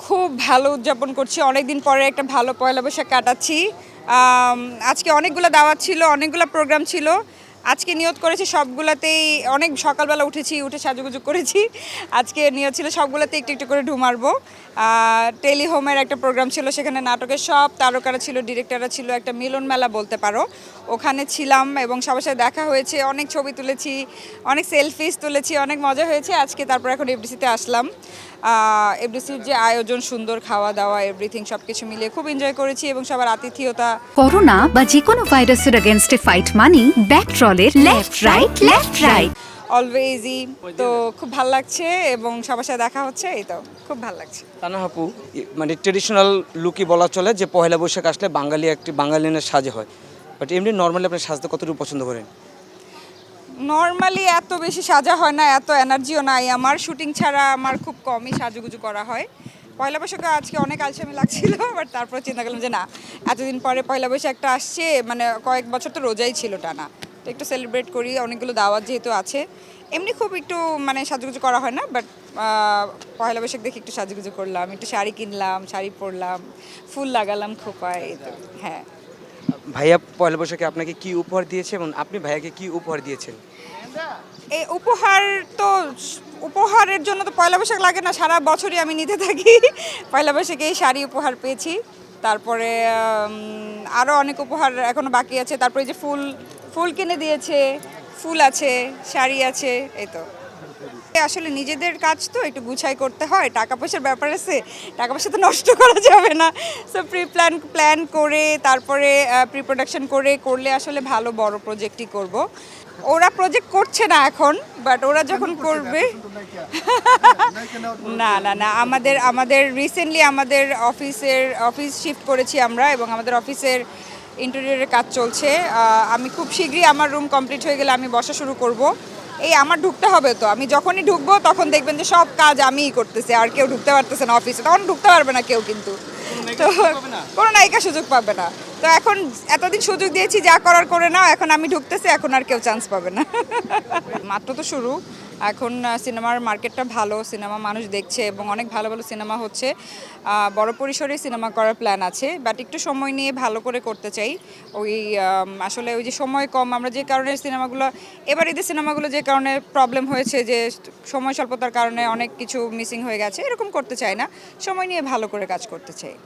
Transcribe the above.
খুব ভালো উদযাপন করছি। অনেকদিন পরে একটা ভালো পয়লা বৈশাখ কাটাচ্ছি। আজকে অনেকগুলো দাওয়াত ছিল, অনেকগুলো প্রোগ্রাম ছিল। আজকে নিয়ত করেছি সবগুলাতেই অনেক সকালবেলা উঠেছি, উঠে সাজুগুজু করেছি। আজকে নিয়ত ছিল সবগুলাতে একটু একটু করে ঢুঁ মারবো। টেলিহোমের একটা প্রোগ্রাম ছিল, সেখানে নাটকের সব তারকারা ছিল, ডিরেক্টররা ছিল, একটা মিলন মেলা বলতে পারো। ওখানে ছিলাম এবং সবার সাথে দেখা হয়েছে, অনেক ছবি তুলেছি, অনেক সেলফিস তুলেছি, অনেক মজা হয়েছে। আজকে তারপর এখন এফডিসিতে আসলাম। এফডিসির যে আয়োজন, সুন্দর খাওয়া দাওয়া, এভরিথিং সবকিছু মিলিয়ে খুব এনজয় করেছি এবং সবার আতিথেয়তা। করোনা বা যে কোনো ভাইরাসের এগেইনস্টে ফাইট মানি ব্যাকট্রলের লেফট রাইট অলওয়েজই তো খুব ভালো লাগছে এবং সবার সাথে দেখা হচ্ছে, এই তো খুব ভালো লাগছে। তানা আপু, মানে ট্রেডিশনাল লুকই বলা চলে যে পয়লা বৈশাখ আসলে বাঙালিনের সাজে হয়, বাট এমনি নর্মালি আপনি সাজতে কতটুকু পছন্দ করেন? নর্মালি এত বেশি সাজা হয় না, এত এনার্জিও নাই আমার। শুটিং ছাড়া আমার খুব কমই সাজুগুজু করা হয়। পয়লা বৈশাখে আজকে অনেক আলসেমি লাগছিল, বাট তারপর চিন্তা করলাম যে না, এতদিন পরে পয়লা বৈশাখটা আসছে, মানে কয়েক বছর তো রোজাই ছিল টানা, তো একটু সেলিব্রেট করি। অনেকগুলো দাওয়াত যেহেতু আছে, এমনি খুব একটু মানে সাজুগুজু করা হয় না, বাট পয়লা বৈশাখ দেখে একটু সাজুগুজু করলাম, একটু শাড়ি কিনলাম, শাড়ি পরলাম, ফুল লাগালাম খোপায়, এই তো। হ্যাঁ, ভাইয়া পয়লা বৈশাখে আপনাকে কি উপহার দিয়েছে এবং আপনি ভাইয়াকে কি উপহার দিয়েছেন? এই উপহার তো, উপহারের জন্য তো পয়লা বৈশাখ লাগে না, সারা বছরই আমি নিতে থাকি। পয়লা বৈশাখে এই শাড়ি উপহার পেয়েছি, তারপরে আরও অনেক উপহার এখনো বাকি আছে। তারপরে যে ফুল ফুল কিনে দিয়েছে, ফুল আছে, শাড়ি আছে, এই তো। আসলে নিজেদের কাজ তো একটু গুছাই করতে হয়, টাকা পয়সার ব্যাপার আছে, টাকা পয়সা তো নষ্ট করা যাবে না। সো প্ল্যান করে তারপরে প্রি প্রোডাকশন করলে আসলে ভালো বড় প্রজেক্টই করব। ওরা প্রজেক্ট করছে না এখন, বাট ওরা যখন করবে। না না না, আমাদের রিসেন্টলি আমাদের অফিস শিফট করেছি আমরা, এবং আমাদের অফিসের ইন্টেরিয়রের কাজ চলছে। আমি খুব শীঘ্রই আমার রুম কমপ্লিট হয়ে গেলে আমি বসা শুরু করব। এই আমার ঢুকতে হবে, তো আমি যখনই ঢুকবো তখন দেখবেন যে সব কাজ আমিই করতেছি, আর কেউ ঢুকতে পারতেছে না অফিসে, তখন ঢুকতে পারবে না কেউ, কিন্তু তো কোনো নায়িকা সুযোগ পাবে না। তো এখন এতদিন সুযোগ দিয়েছি, যা করার করে নাও, এখন আমি ঢুকতেছি, এখন আর কেউ চান্স পাবে না। মাত্র তো শুরু, এখন সিনেমার মার্কেটটা ভালো, সিনেমা মানুষ দেখছে এবং অনেক ভালো ভালো সিনেমা হচ্ছে। বড় পরিসরে সিনেমা করার প্ল্যান আছে, বাট একটু সময় নিয়ে ভালো করে করতে চাই। আসলে ওই যে সময় কম, আমরা যে কারণে সিনেমাগুলো, এবার ঈদের সিনেমাগুলো যে কারণে প্রবলেম হয়েছে, যে সময় স্বল্পতার কারণে অনেক কিছু মিসিং হয়ে গেছে, এরকম করতে চাই না, সময় নিয়ে ভালো করে কাজ করতে চাই।